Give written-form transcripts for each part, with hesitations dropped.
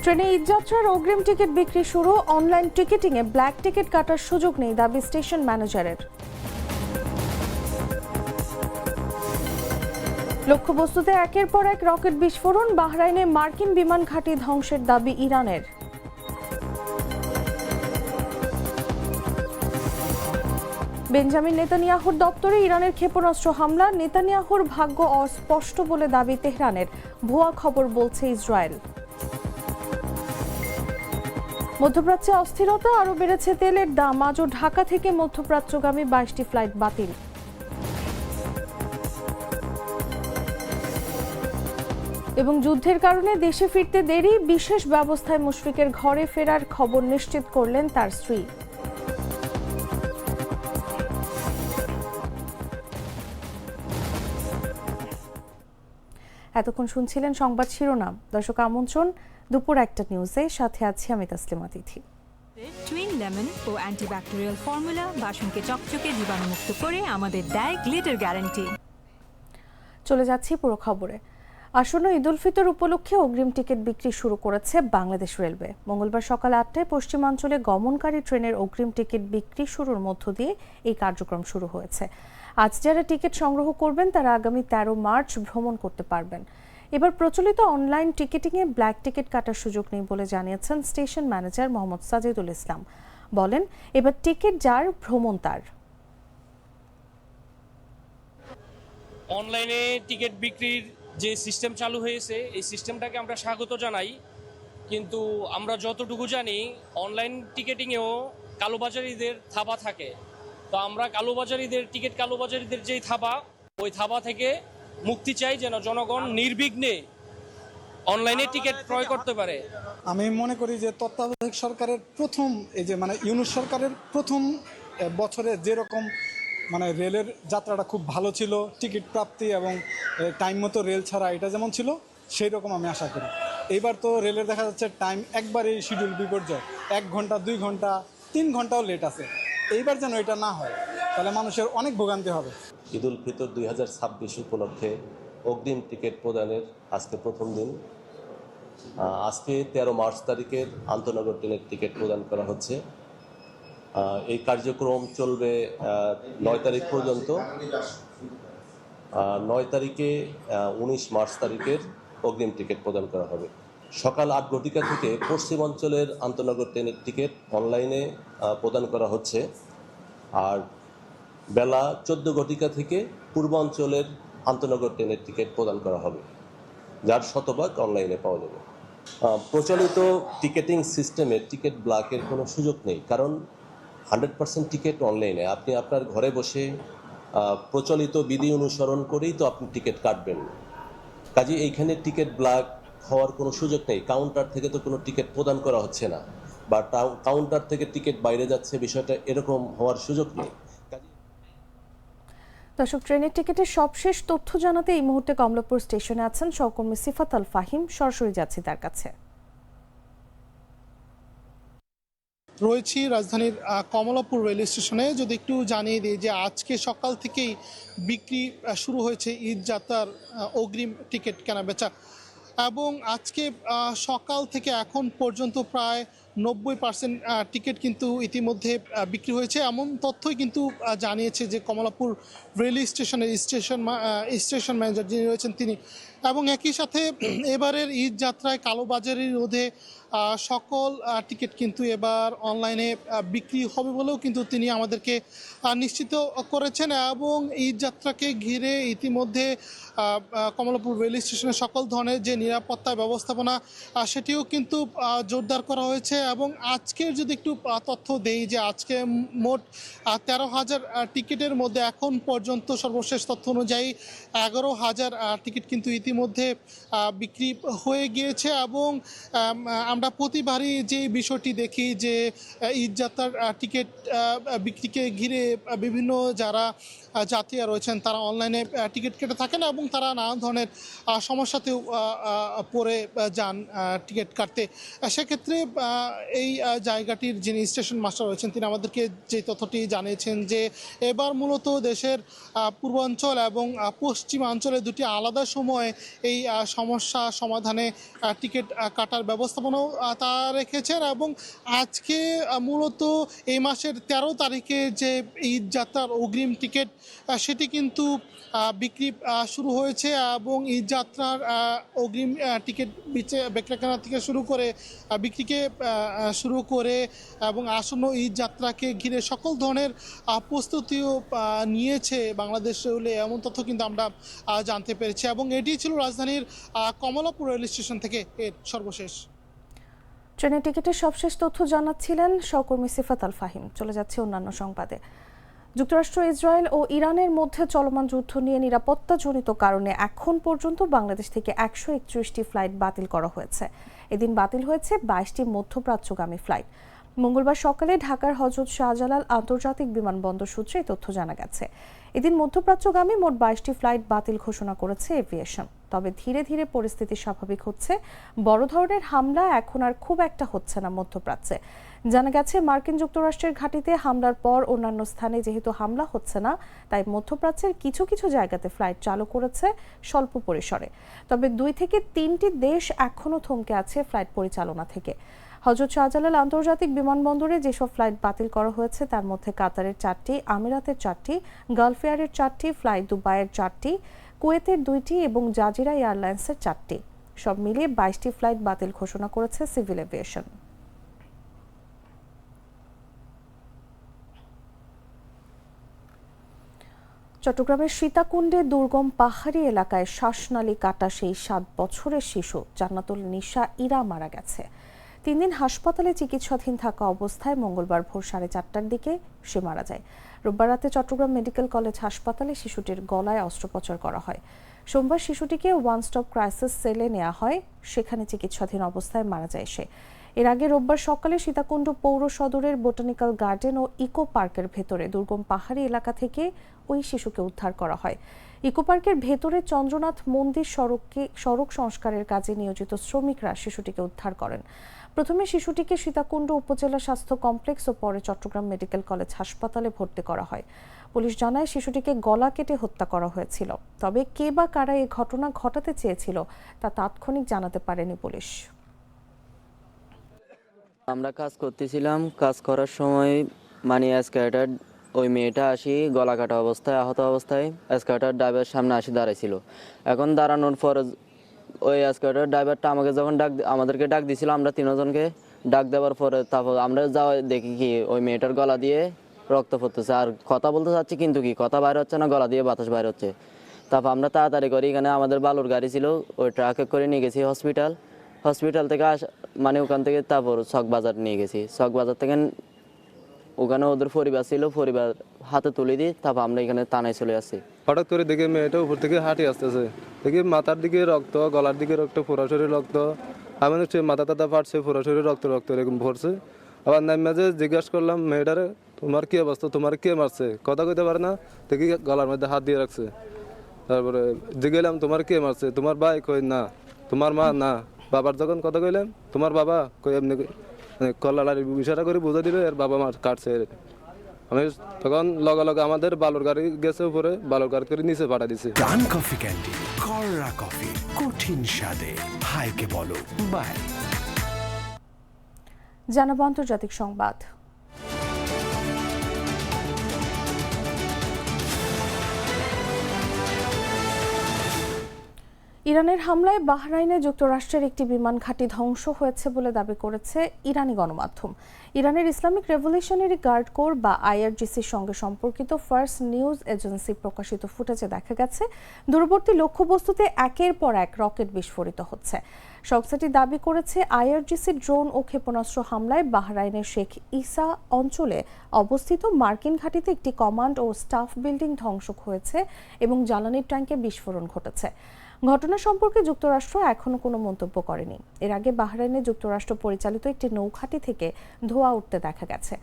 ট্রেনে ঈদযাত্রার অগ্রিম টিকিট বিক্রি শুরু। অনলাইন টিকিটিংয়ে ব্ল্যাক টিকিট কাটার সুযোগ নেই, দাবি স্টেশন ম্যানেজারের। লক্ষ্যবস্তুতে একের পর এক রকেট বিস্ফোরণ। বাহরাইনে মার্কিন বিমান ঘাঁটি ধ্বংসের দাবি ইরানের। বেঞ্জামিন নেতানিয়াহুর দপ্তরে ইরানের ক্ষেপণাস্ত্র হামলা। নেতানিয়াহুর ভাগ্য অস্পষ্ট বলে দাবি তেহরানের। ভুয়া খবর বলছে ইসরায়েল। মধ্যপ্রাচ্যে অস্থিরতা, আরও বেড়েছে তেলের দাম। আজও ঢাকা থেকে মধ্যপ্রাচ্যগামী 22টি ফ্লাইট বাতিল। এবং যুদ্ধের কারণে দেশে ফিরতে দেরি। বিশেষ ব্যবস্থায় মুশফিকের ঘরে ফেরার খবর নিশ্চিত করলেন তার স্ত্রী। এতক্ষণ শুনছিলেন সংবাদ শিরোনাম। দর্শক, আমন্ত্রণ দুপুর 1টা নিউজে, সাথে আছি আমি তাসলিমা তিথি। টুইন লেমন ও অ্যান্টিব্যাকটেরিয়াল ফর্মুলা বাসনকে চকচকে জীবাণুমুক্ত করে আমাদের দেয় গ্লিটার গ্যারান্টি। চলে যাচ্ছি পুরো খবরে। আসন্ন ঈদ উল ফিতর উপলক্ষে অগ্রিম টিকিট বিক্রি শুরু করেছে বাংলাদেশ রেলওয়ে। মঙ্গলবার সকাল 8টায় পশ্চিমাঞ্চলে গমনকারী ট্রেনের অগ্রিম টিকিট বিক্রি শুরুর মধ্য দিয়ে এই কার্যক্রম শুরু হয়েছে। আজ যারা টিকিট সংগ্রহ করবেন তারা আগামী 13 মার্চ ভ্রমণ করতে পারবেন। এবার প্রচলিত অনলাইন টিকিটিংয়ে ব্ল্যাক টিকিট কাটার সুযোগ নেই বলে জানিয়েছেন স্টেশন ম্যানেজার মোহাম্মদ সাজিদুল ইসলাম। বলেন, এবার টিকিট যার, ভ্রমণ তার। অনলাইনে টিকিট বিক্রির যে সিস্টেম চালু হয়েছে, এই সিস্টেমটাকে আমরা স্বাগত জানাই। কিন্তু আমরা যতটুকু জানি, অনলাইন টিকিটিংয়েও কালোবাজারিদের থাবা থাকে। তো আমরা টিকিট কালোবাজারিদের যেই থাবা, ওই থাবা থেকে মুক্তি চাই, যেন জনগণ নির্বিঘ্নে অনলাইনে টিকিট ক্রয় করতে পারে। আমি মনে করি যে তত্ত্বাবধায়ক সরকারের প্রথম ইউনূস সরকারের প্রথম বছরে যেরকম রেলের যাত্রাটা খুব ভালো ছিল, টিকিট প্রাপ্তি এবং টাইম মতো রেল ছাড়া এটা যেমন ছিল, সেই রকম আমি আশা করি। এইবার তো রেলের দেখা যাচ্ছে টাইম একবারেই শিডিউল বিপর্যয়, 1 ঘন্টা 2 ঘন্টা 3 ঘন্টাও লেট আছে। এইবার যেন এটা না হয়, তাহলে মানুষের অনেক ভোগান্তি হবে। ঈদ উল ফিতর 2026 উপলক্ষে অগ্রিম টিকিট প্রদানের আজকে প্রথম দিন। আজকে 13 মার্চ তারিখের আন্তনগর ট্রেনের টিকিট প্রদান করা হচ্ছে। এই কার্যক্রম চলবে 9 তারিখ পর্যন্ত। 9 তারিখে 19 মার্চ তারিখের অগ্রিম টিকিট প্রদান করা হবে। সকাল 8 ঘটিকা থেকে পশ্চিমাঞ্চলের আন্তনগর ট্রেনের টিকিট অনলাইনে প্রদান করা হচ্ছে। আর বেলা 14 ঘটিকা থেকে পূর্বাঞ্চলের আন্তনগর ট্রেনের টিকিট প্রদান করা হবে, যার শতভাগ অনলাইনে পাওয়া যাবে। প্রচলিত টিকেটিং সিস্টেমে টিকিট ব্ল্যাকের কোনো সুযোগ নেই, কারণ 100% টিকিট অনলাইনে। আপনি আপনার ঘরে বসে প্রচলিত বিধি অনুসরণ করেই তো আপনি টিকিট কাটবেন। কাজে এইখানে টিকিট ব্ল্যাক হওয়ার কোনো সুযোগ নেই। কাউন্টার থেকে তো কোনো টিকিট প্রদান করা হচ্ছে না, বা কাউন্টার থেকে টিকিট বাইরে যাচ্ছে, বিষয়টা এরকম হওয়ার সুযোগ নেই। দর্শক, ট্রেনের টিকিটের সবশেষ তথ্য জানাতে এই মুহূর্তে কমলাপুর স্টেশনে আছেন সহকর্মী সিফাত আল ফাহিম। সরাসরি যাচ্ছি তার কাছে। রয়েছি রাজধানীর কমলাপুর রেল স্টেশনে। যদি একটু জানিয়ে দিই যে আজকে সকাল থেকেই বিক্রি শুরু হয়েছে ঈদ যাত্রার অগ্রিম টিকিট কেনাবেচা, এবং আজকে সকাল থেকে এখন পর্যন্ত প্রায় 90% টিকিট কিন্তু ইতিমধ্যে বিক্রি হয়েছে, এমন তথ্যই কিন্তু জানিয়েছে যে কমলাপুর রেল স্টেশনের স্টেশন ম্যানেজার যিনি রয়েছেন তিনি। এবং একই সাথে এবারের ঈদ যাত্রায় কালোবাজারি রোধে সকল টিকিট কিন্তু এবার অনলাইনে বিক্রি হবে বলেও কিন্তু তিনি আমাদেরকে নিশ্চিত করেছেন। এবং ঈদ যাত্রাকে ঘিরে ইতিমধ্যে কমলাপুর রেল স্টেশনের সকল ধরনের যে নিরাপত্তা ব্যবস্থাপনা, সেটিও কিন্তু জোরদার করা হয়েছে। এবং আজকের যদি একটু তথ্য দেই যে আজকে মোট 13,000 টিকিটের মধ্যে এখন পর্যন্ত সর্বশেষ তথ্য অনুযায়ী 11,000 টিকিট কিন্তু ইতিমধ্যে বিক্রি হয়ে গিয়েছে। এবং আমরা প্রতিবারই যে বিষয়টি দেখি যে ঈদ যাত্রার টিকিট বিক্রিকে ঘিরে বিভিন্ন যারা যাত্রীরা রয়েছেন তারা অনলাইনে টিকিট কেটে থাকেন এবং তারা নানান ধরনের সমস্যাতেও পড়ে যান টিকিট কাটতে। সেক্ষেত্রে এই জায়গাটির যিনি স্টেশন মাস্টার রয়েছেন তিনি আমাদেরকে যে তথ্যটি জানিয়েছেন যে এবার মূলত দেশের পূর্বাঞ্চল এবং পশ্চিমাঞ্চলে দুটি আলাদা সময়ে এই সমস্যা সমাধানে টিকিট কাটার ব্যবস্থাপনাও তা রেখেছেন। এবং আজকে মূলত এই মাসের 13 তারিখে যে ঈদ যাত্রার অগ্রিম টিকিট সেটি কিন্তু বিক্রি শুরু হয়েছে এবং ঈদ যাত্রার অগ্রিম টিকিট বেচা-কেনা থেকে শুরু করে বিক্রিকে শুরু করে এবং আসন্ন ঈদ যাত্রাকে ঘিরে সকল ধরনের প্রস্তুতিও নিয়েছে বাংলাদেশ রেলওয়ে, এমন তথ্য কিন্তু আমরা জানতে পেরেছি। এবং এটি ছিল রাজধানীর কমলাপুর রেল স্টেশন থেকে এর সর্বশেষ। ট্রেনের টিকিটের সবশেষ তথ্য জানাচ্ছিলেন সহকর্মী সিফাত আল ফাহিম। চলে যাচ্ছে অন্যান্য সংবাদে। যুক্তরাষ্ট্র, ইসরায়েল ও ইরানের মধ্যে চলমান যুদ্ধ নিয়ে নিরাপত্তাজনিত কারণে এখন পর্যন্ত বাংলাদেশ থেকে 131টি ফ্লাইট বাতিল করা হয়েছে। এদিন বাতিল হয়েছে 22টি মধ্যপ্রাচ্যগামী ফ্লাইট। মঙ্গলবার সকালে ঢাকার হযরত শাহজালাল আন্তর্জাতিক বিমানবন্দর সূত্রে এই তথ্য জানা গেছে। এদিন মধ্যপ্রাচ্যগামী মোট 22টি ফ্লাইট বাতিল ঘোষণা করেছে এভিয়েশন। তবে ধীরে ধীরে পরিস্থিতি স্বাভাবিক হচ্ছে। বড় ধরনের হামলা এখন আর খুব একটা হচ্ছে না মধ্যপ্রাচ্যে। জানা গেছে, মার্কিন যুক্তরাষ্ট্রের ঘাঁটিতে হামলার পর অন্যান্য স্থানে যেহেতু হামলা হচ্ছে না, তাই মধ্যপ্রাচ্যের কিছু কিছু জায়গাতে ফ্লাইট চালু করেছে স্বল্প পরিসরে। তবে 2 থেকে 3টি দেশ এখনও থমকে আছে ফ্লাইট পরিচালনা থেকে। হযরত শাহজালাল আন্তর্জাতিক বিমানবন্দরে যেসব ফ্লাইট বাতিল করা হয়েছে তার মধ্যে কাতারের 4টি, আমিরাতের 4টি, গালফ এয়ারের 4টি, ফ্লাই দুবাইয়ের 4টি, কুয়েতের 2টি এবং জাজিরা এয়ারলাইন্সের 4টি। সব মিলিয়ে 22টি ফ্লাইট বাতিল ঘোষণা করেছে সিভিল এভিয়েশন। চট্টগ্রামের সীতাকুণ্ডে দুর্গম পাহাড়ি এলাকায় শ্বাসনালী কাটা সেই 7 বছরের শিশু জান্নাতুল নিশা ইরা মারা গেছে। 3 দিন হাসপাতালে চিকিৎসাধীন থাকা অবস্থায় মঙ্গলবার ভোর 4:30টার দিকে সে মারা যায়। রোববার রাতে চট্টগ্রাম মেডিকেল কলেজ হাসপাতালে শিশুটির গলায় অস্ত্রোপচার করা হয়। সোমবার শিশুটিকে ওয়ান স্টপ ক্রাইসিস সেলে নেওয়া হয়, সেখানে চিকিৎসাধীন অবস্থায় মারা যায় সে। এর আগে রোববার সকালে সীতাকুণ্ড পৌর সদরের বোটানিক্যাল গার্ডেন ও ইকো পার্কের ভেতরে দুর্গম পাহাড়ি এলাকা থেকে ওই শিশুকে উদ্ধার করা হয়। ইকো পার্কের ভেতরে চন্দ্রনাথ মন্দির সড়ক সংস্কারের কাজে নিয়োজিত শ্রমিকরা শিশুটিকে উদ্ধার করেন। প্রথমে শিশুটিকে সীতাকুণ্ড উপজেলা স্বাস্থ্য কমপ্লেক্স ও পরে চট্টগ্রাম মেডিকেল কলেজ হাসপাতালে ভর্তি করা হয়। পুলিশ জানায়, শিশুটিকে গলা কেটে হত্যা করা হয়েছিল। তবে কে বা কারা এই ঘটনা ঘটাতে চেয়েছিল তা তাৎক্ষণিক জানাতে পারেনি পুলিশ। আমরা কাজ করতেছিলাম, কাজ করার সময় এসকেলেটর ওই মেয়েটা আসি গলা কাটা অবস্থায়, আহত অবস্থায় এসকেলেটর ড্রাইভার সামনে আসি দাঁড়াইছিল। এখন দাঁড়ানোর পর ওই এসকেলেটর ড্রাইভারটা আমাদেরকে ডাক দিছিল, আমরা 3 জনকে ডাক দেওয়ার পরে তারপর আমরা যাওয়া দেখি কি ওই মেয়েটার গলা দিয়ে রক্ত পড়তেছে, আর কথা বলতে চাচ্ছি কিন্তু কি কথা বাইরে হচ্ছে না, গলা দিয়ে বাতাস বাইরে হচ্ছে। তারপর আমরা তাড়াতাড়ি করে এখানে আমাদের বালুর গাড়ি ছিল, ওই ট্রাকে করে নিয়ে গেছি হসপিটাল থেকে ওখান থেকে তারপর চকবাজার নিয়ে গেছি। চকবাজার থেকে ওখানে ওদের পরিবার ছিল, পরিবার হাতে তুলে দিই, তারপর আমরা এখানে থানায় চলে আসি। হঠাৎ করে দেখে মেয়েটা উপর থেকে হাঁটি আসতেছে, দেখি মাথার দিকে রক্ত, গলার দিকে রক্ত, পুরো শরীর রক্ত। আমি হচ্ছে মাথা টাথা ফাটছে, পুরো শরীর রক্ত এরকম ভরছে। আবার নামে জিজ্ঞাসা করলাম মেয়েটারে, তোমার কি অবস্থা, তোমার কে মারছে? কথা কইতে পারে না, দেখি গলার মধ্যে হাত দিয়ে রাখছে। তারপরে জিজ্ঞাসলাম তোমার কে মারছে? তোমার ভাই? কই না। তোমার মা? না। বাবার যখন কথা কইলাম, তোমার বাবা? কই এমনি কলার ইশারা করে বুঝা দিল এর বাবা মার কাটছে। আমি তখন লগে আমাদের বালুর গাড়ি গেছে উপরে, বালুর গাড়ি করে নিচে পাঠা দিছে। ডান কফি ক্যান্ডি, কররা কফি, কঠিন স্বাদে হাইকে বলো বাই। জানাবো আন্তর্জাতিক সংবাদ। ইরানের হামলায় বাহরাইনে যুক্তরাষ্ট্রের একটি বিমান ঘাঁটি ধ্বংস হয়েছে বলে দাবি করেছে ইরানি গণমাধ্যম। ইরানের ইসলামিক রেভলিউশনারি গার্ড কোর বা আইআরজিসির সঙ্গে সম্পর্কিত ফার্স্ট নিউজ এজেন্সি প্রকাশিত ফুটেজে দেখা গেছে দূরবর্তী লক্ষ্যবস্তুতে একের পর এক রকেট বিস্ফোরিত হচ্ছে। সংস্থাটি দাবি করেছে, আইআরজিসির ড্রোন ও ক্ষেপণাস্ত্র হামলায় বাহরাইনের শেখ ইসা অঞ্চলে অবস্থিত মার্কিন ঘাঁটিতে একটি কমান্ড ও স্টাফ বিল্ডিং ধ্বংস হয়েছে এবং জ্বালানির ট্যাঙ্কে বিস্ফোরণ ঘটেছে। ঘটনা সম্পর্কে যুক্তরাষ্ট্র এখনো কোনো মন্তব্য করেনি। এর আগে বাহরাইনে যুক্তরাষ্ট্র পরিচালিত একটি নৌঘাঁটি থেকে ধোঁয়া উঠতে দেখা গেছে।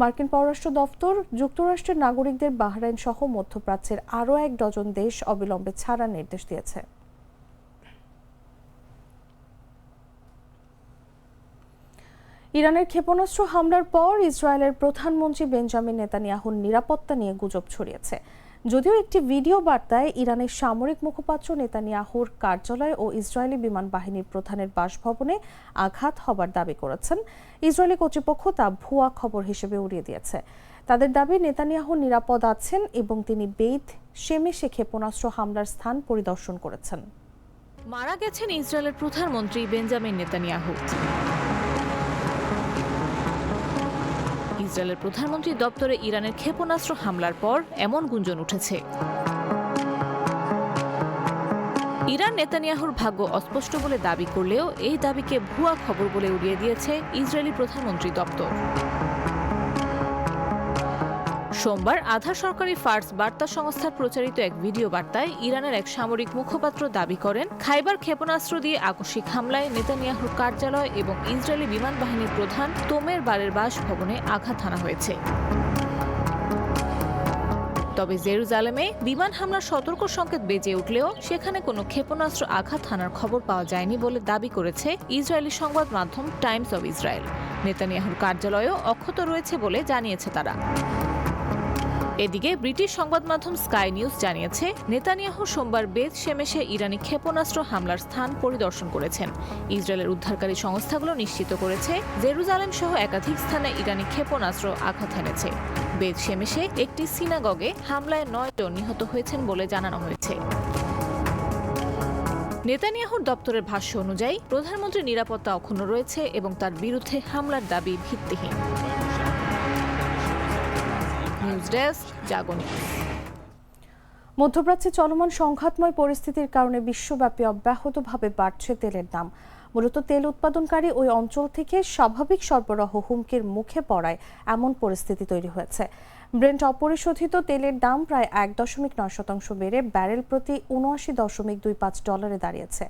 মার্কিন পররাষ্ট্র দপ্তর যুক্তরাষ্ট্রের নাগরিকদের বাহরাইন সহ মধ্যপ্রাচ্যের আরও 1 ডজন দেশ অবিলম্বে ছাড়ার নির্দেশ দিয়েছে। ইরানের ক্ষেপণাস্ত্র হামলার পর ইসরায়েলের প্রধানমন্ত্রী বেঞ্জামিন নেতানিয়াহুর নিরাপত্তা নিয়ে গুজব ছড়িয়েছে। যদিও একটি ভিডিও বার্তায় ইরানের সামরিক মুখপাত্র নেতানিয়াহুর কার্যালয় ও ইসরায়েলি বিমান বাহিনীর প্রধানের বাসভবনে আঘাত হবার দাবি করেছেন, ইসরায়েলি কর্তৃপক্ষ তা ভুয়া খবর হিসেবে উড়িয়ে দিয়েছে। তাদের দাবি নেতানিয়াহু নিরাপদ আছেন এবং তিনি বেইত শেমেশে ক্ষেপণাস্ত্র হামলার স্থান পরিদর্শন করেছেন। মারা গেছেন ইসরায়েলের প্রধানমন্ত্রী বেঞ্জামিন নেতানিয়াহু। ইসরায়েলের প্রধানমন্ত্রী দপ্তরে ইরানের ক্ষেপণাস্ত্র হামলার পর এমন গুঞ্জন উঠেছে। ইরান নেতানিয়াহুর ভাগ্য অস্পষ্ট বলে দাবি করলেও এই দাবিকে ভুয়া খবর বলে উড়িয়ে দিয়েছে ইসরায়েলি প্রধানমন্ত্রী দপ্তর। সোমবার আধা সরকারি ফার্স বার্তা সংস্থার প্রচারিত এক ভিডিও বার্তায় ইরানের এক সামরিক মুখপাত্র দাবি করেন, খাইবার ক্ষেপণাস্ত্র দিয়ে আকস্মিক হামলায় নেতানিয়াহুর কার্যালয় এবং ইসরায়েলি বিমান বাহিনীর প্রধান তোমের বারের বাসভবনে আঘাত হানা হয়েছে। তবে জেরুজালেমে বিমান হামলার সতর্ক সংকেত বেজে উঠলেও সেখানে কোনো ক্ষেপণাস্ত্র আঘাত হানার খবর পাওয়া যায়নি বলে দাবি করেছে ইসরায়েলি সংবাদ মাধ্যম টাইমস অব ইসরায়েল। নেতানিয়াহুর কার্যালয়ও অক্ষত রয়েছে বলে জানিয়েছে তারা। এদিকে ব্রিটিশ সংবাদ মাধ্যম স্কাই নিউজ জানিয়েছে, নেতানিয়াহু সোমবার বেত শেমেশে ইরানি ক্ষেপণাস্ত্র হামলার স্থান পরিদর্শন করেছেন। ইসরায়েলের উদ্ধারকারী সংস্থাগুলো নিশ্চিত করেছে, জেরুজালেম সহ একাধিক স্থানে ইরানি ক্ষেপণাস্ত্র আঘাত হেনেছে। বেত শেমেশে একটি সিনাগগে হামলায় 9 জন নিহত হয়েছেন বলে জানানো হয়েছে। নেতানিয়াহুর দপ্তরের ভাষ্য অনুযায়ী প্রধানমন্ত্রীর নিরাপত্তা অক্ষুণ্ণ রয়েছে এবং তার বিরুদ্ধে হামলার দাবি ভিত্তিহীন। নিউজ ডেস্ক, জাগো নিউজ। মধ্যপ্রাচ্যে চলমান সংঘাতময় পরিস্থিতির কারণে বিশ্বব্যাপী অব্যাহতভাবে বাড়ছে তেলের দাম। মূলত তেল উৎপাদনকারী ওই অঞ্চল থেকে স্বাভাবিক সরবরাহ হুমকির মুখে পড়ায় এমন পরিস্থিতি তৈরি হয়েছে। ব্রেন্ট অপরিশোধিত তেলের দাম প্রায় 1.9% বেড়ে ব্যারেল প্রতি $79.25 দাঁড়িয়েছে,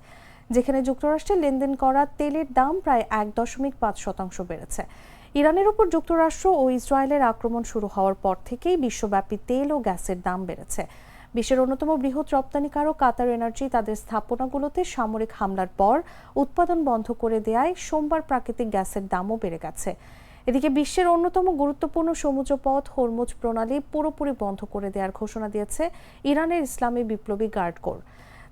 যেখানে যুক্তরাষ্ট্রে লেনদেন করা তেলের দাম প্রায় 1.5% বেড়েছে। ইরানের উপর যুক্তরাষ্ট্র ও ইসরায়েলের আক্রমণ শুরু হওয়ার পর থেকেই বিশ্বব্যাপী তেল ও গ্যাসের দাম বেড়েছে। বিশ্বের অন্যতম বৃহৎ রপ্তানিকারক কাতার এনার্জি তাদের স্থাপনাগুলোতে সামরিক হামলার পর উৎপাদন বন্ধ করে দেয়ায় সোমবার প্রাকৃতিক গ্যাসের দামও বেড়ে গেছে। এদিকে বিশ্বের অন্যতম গুরুত্বপূর্ণ সমুদ্রপথ হরমুজ প্রণালী পুরোপুরি বন্ধ করে দেওয়ার ঘোষণা দিয়েছে ইরানের ইসলামী বিপ্লবী গার্ড কোর।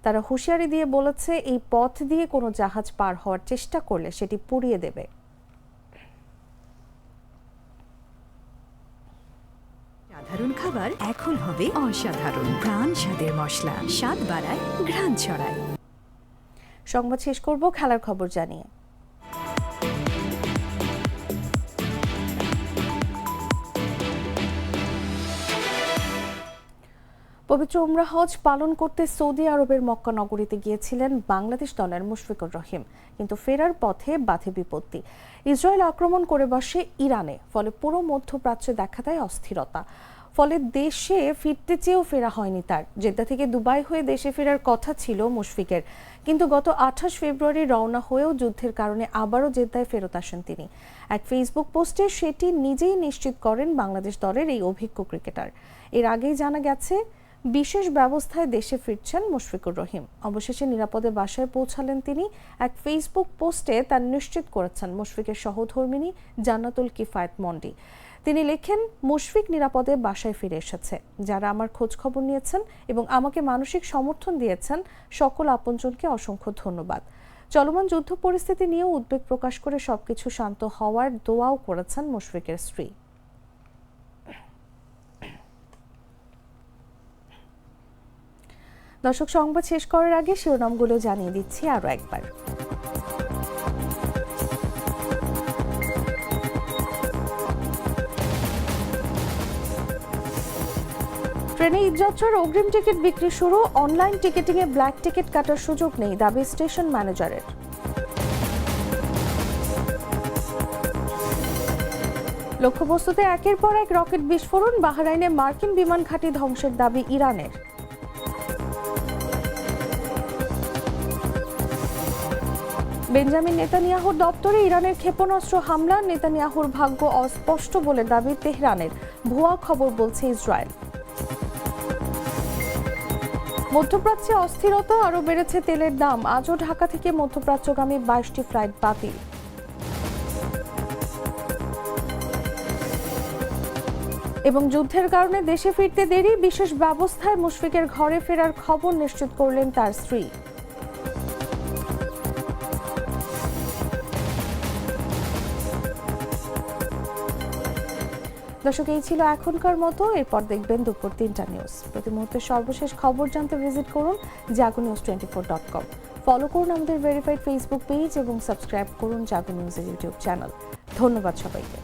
তারা হুঁশিয়ারি দিয়ে বলেছে, এই পথ দিয়ে কোনো জাহাজ পার হওয়ার চেষ্টা করলে সেটি পুড়িয়ে দেবে। সাধারণ খাবার এখন হবে অসাধারণ। প্রাণ স্বাদের মশলা, স্বাদ বাড়ায়, ঘ্রাণ ছড়ায়। সংবাদ শেষ করব খেলার খবর জানিয়ে। পবিত্র উমরা হজ পালন করতে সৌদি আরবের মক্কা নগরীতে গিয়েছিলেন বাংলাদেশ দলের মুশফিকুর রহিম, কিন্তু ফেরার পথে বাধে বিপত্তি। ইসরায়েল আক্রমণ করে বসে ইরানে, ফলে পুরো মধ্যপ্রাচ্যে দেখা দেয় অস্থিরতা। ফলে দেশে ফিরতে চেয়েও ফেরা হয়নি তার। জেদ্দা থেকে দুবাই হয়ে দেশে ফেরার কথা ছিল মুশফিকের, কিন্তু গত 28 ফেব্রুয়ারি রওনা হয়েও যুদ্ধের কারণে আবারও জেদ্দায় ফেরত আসেন তিনি। এক ফেসবুক পোস্টে সেটি নিজেই নিশ্চিত করেন বাংলাদেশ দলের এই অভিজ্ঞ ক্রিকেটার। এর আগেই জানা গেছে বিশেষ ব্যবস্থায় দেশে ফিরছেন মুশফিকুর রহিম। অবশেষে নিরাপদে বাসায় পৌঁছালেন তিনি। এক ফেসবুক পোস্টে তা নিশ্চিত করেছেন মুশফিকের সহধর্মিণী জান্নাতুল কিফায়েত মন্ডি। তিনি লেখেন, মুশফিক নিরাপদে বাসায় ফিরে এসেছে। যারা আমার খোঁজ খবর নিয়েছেন এবং আমাকে মানসিক সমর্থন দিয়েছেন, সকল আপনজনকে অসংখ্য ধন্যবাদ। চলমান যুদ্ধ পরিস্থিতি নিয়েও উদ্বেগ প্রকাশ করে সবকিছু শান্ত হওয়ার দোয়াও করেছেন মুশফিকের স্ত্রী। দর্শক, সংবাদ শেষ করার আগে শিরোনামগুলো জানিয়ে দিচ্ছি আরো একবার। ট্রেনে ঈদযাত্রার অগ্রিম টিকিট বিক্রি শুরু। অনলাইন টিকিটিংয়ে ব্ল্যাক টিকিট কাটার সুযোগ নেই, দাবি স্টেশন ম্যানেজারের। লক্ষ্যবস্তুতে একের পর এক রকেট বিস্ফোরণ। বাহরাইনে মার্কিন বিমান ঘাঁটি ধ্বংসের দাবি ইরানের। বেঞ্জামিন নেতানিয়াহুর দপ্তরে ইরানের ক্ষেপণাস্ত্র হামলা। নেতানিয়াহুর ভাগ্য অস্পষ্ট বলে দাবি তেহরানের। ভুয়া খবর বলছে ইসরায়েল। মধ্যপ্রাচ্যে অস্থিরতা, আরও বেড়েছে তেলের দাম। আজও ঢাকা থেকে মধ্যপ্রাচ্যগামী 22টি ফ্লাইট বাতিল। এবং যুদ্ধের কারণে দেশে ফিরতে দেরি, বিশেষ ব্যবস্থায় মুশফিকের ঘরে ফেরার খবর নিশ্চিত করলেন তার স্ত্রী। দর্শক, এই ছিল এখনকার মতো। এরপর দেখবেন দুপুর 3টা নিউজ। প্রতি মুহূর্তে সর্বশেষ খবর জানতে ভিজিট করুন jagonews24.com। ফলো করুন আমাদের ভেরিফাইড ফেসবুক পেজ এবং সাবস্ক্রাইব করুন জাগো নিউজের ইউটিউব চ্যানেল। ধন্যবাদ সবাইকে।